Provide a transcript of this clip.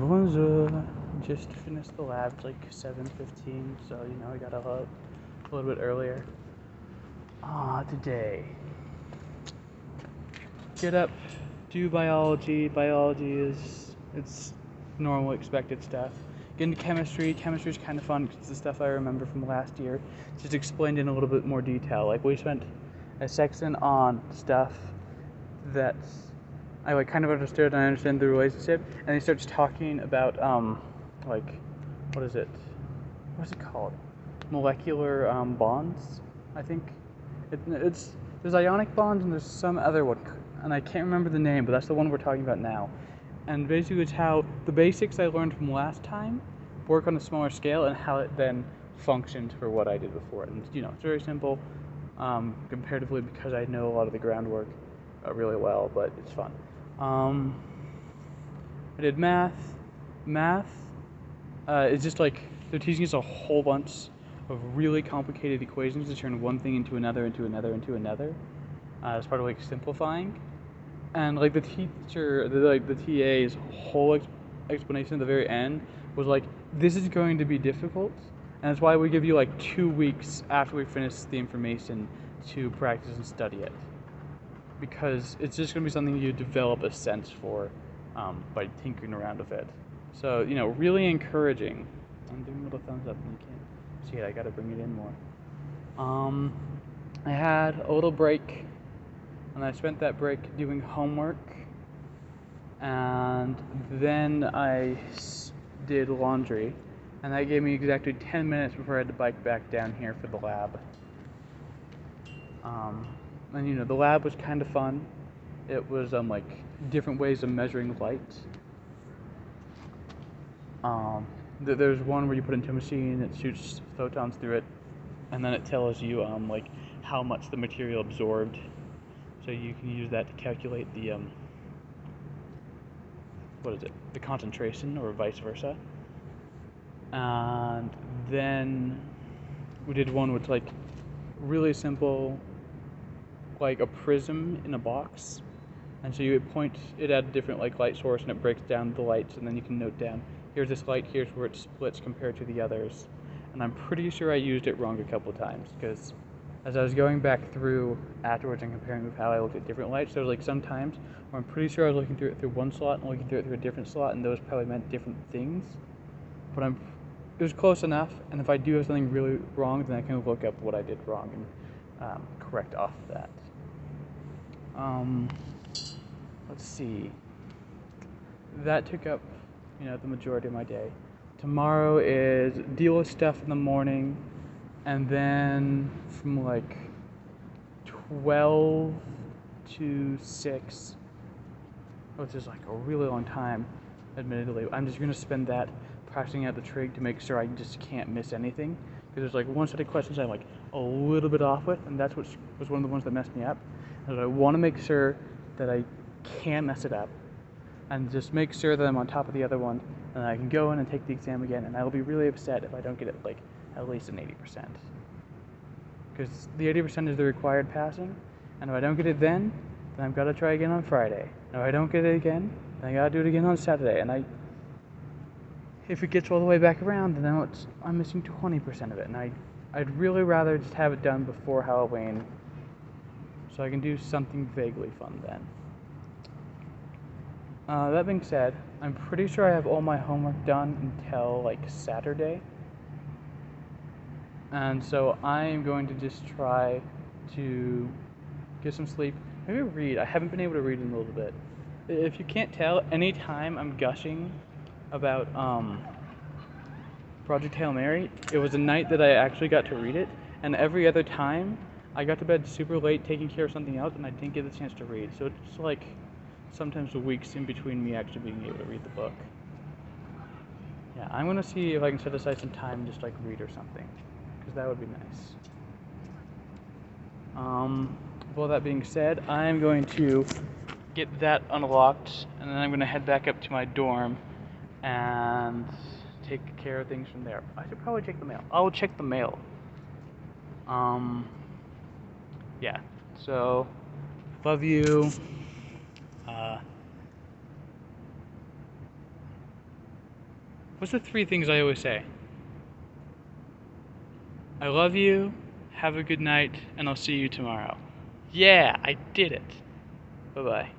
Bonjour. Just finished the lab. It's like 7:15, so I got up a little bit earlier. Today. Get up, do biology. Biology it's normal, expected stuff. Get into chemistry. Chemistry's kind of fun because it's the stuff I remember from last year. Just explained in a little bit more detail. Like we spent a section on stuff that I kind of understood and I understand the relationship, and he starts talking about like what is it? What's it called? Molecular bonds, I think. It's there's ionic bonds and there's some other one, and I can't remember the name, but that's the one we're talking about now. And basically, it's how the basics I learned from last time work on a smaller scale, and how it then functions for what I did before. And it's very simple, comparatively, because I know a lot of the groundwork really well, but it's fun. I did math. Math is just like they're teaching us a whole bunch of really complicated equations to turn one thing into another, into another, into another. As part of like simplifying, and like the teacher, the TA's whole explanation at the very end was like, this is going to be difficult, and that's why we give you like 2 weeks after we finish the information to practice and study it, because it's just going to be something you develop a sense for by tinkering around with it. So really encouraging. I'm doing a little thumbs up and you can't see it. I got to bring it in more. I had a little break, and I spent that break doing homework, and then I did laundry, and that gave me exactly 10 minutes before I had to bike back down here for the lab. And the lab was kind of fun. It was like different ways of measuring light. There's one where you put into a machine, it shoots photons through it, and then it tells you like how much the material absorbed. So you can use that to calculate the the concentration, or vice versa. And then we did one with like really simple, like a prism in a box, and so you point it at a different like light source, and it breaks down the lights, and then you can note down, here's this light, here's where it splits compared to the others. And I'm pretty sure I used it wrong a couple times, because as I was going back through afterwards and comparing with how I looked at different lights, there was like some times where I'm pretty sure I was looking through it through one slot and looking through it through a different slot, and those probably meant different things. But it was close enough, and if I do have something really wrong, then I can look up what I did wrong and correct off that. Let's see. That took up, the majority of my day. Tomorrow is deal with stuff in the morning, and then from like 12 to 6, which is like a really long time, admittedly, I'm just going to spend that practicing out the trig to make sure I just can't miss anything. Because there's like one set of questions I'm like a little bit off with, and that's what was one of the ones that messed me up. And I want to make sure that I can't mess it up, and just make sure that I'm on top of the other one, and I can go in and take the exam again, and I will be really upset if I don't get it like at least an 80%. Because the 80% is the required passing, and if I don't get it then I've got to try again on Friday. And if I don't get it again, then I got to do it again on Saturday, and if it gets all the way back around, then I'm missing 20% of it, and I'd really rather just have it done before Halloween, so I can do something vaguely fun then. That being said, I'm pretty sure I have all my homework done until like Saturday, and so I'm going to just try to get some sleep. Maybe read. I haven't been able to read in a little bit. If you can't tell, anytime I'm gushing about Project Hail Mary, it was a night that I actually got to read it, and every other time I got to bed super late taking care of something else, and I didn't get the chance to read. So it's like sometimes weeks in between me actually being able to read the book. Yeah, I'm gonna see if I can set aside some time and just like read or something, because that would be nice. With all that being said, I'm going to get that unlocked, and then I'm gonna head back up to my dorm and take care of things from there. I should probably check the mail. I'll check the mail. Yeah. So, love you. What's the 3 things I always say? I love you, have a good night, and I'll see you tomorrow. Yeah, I did it. Bye-bye.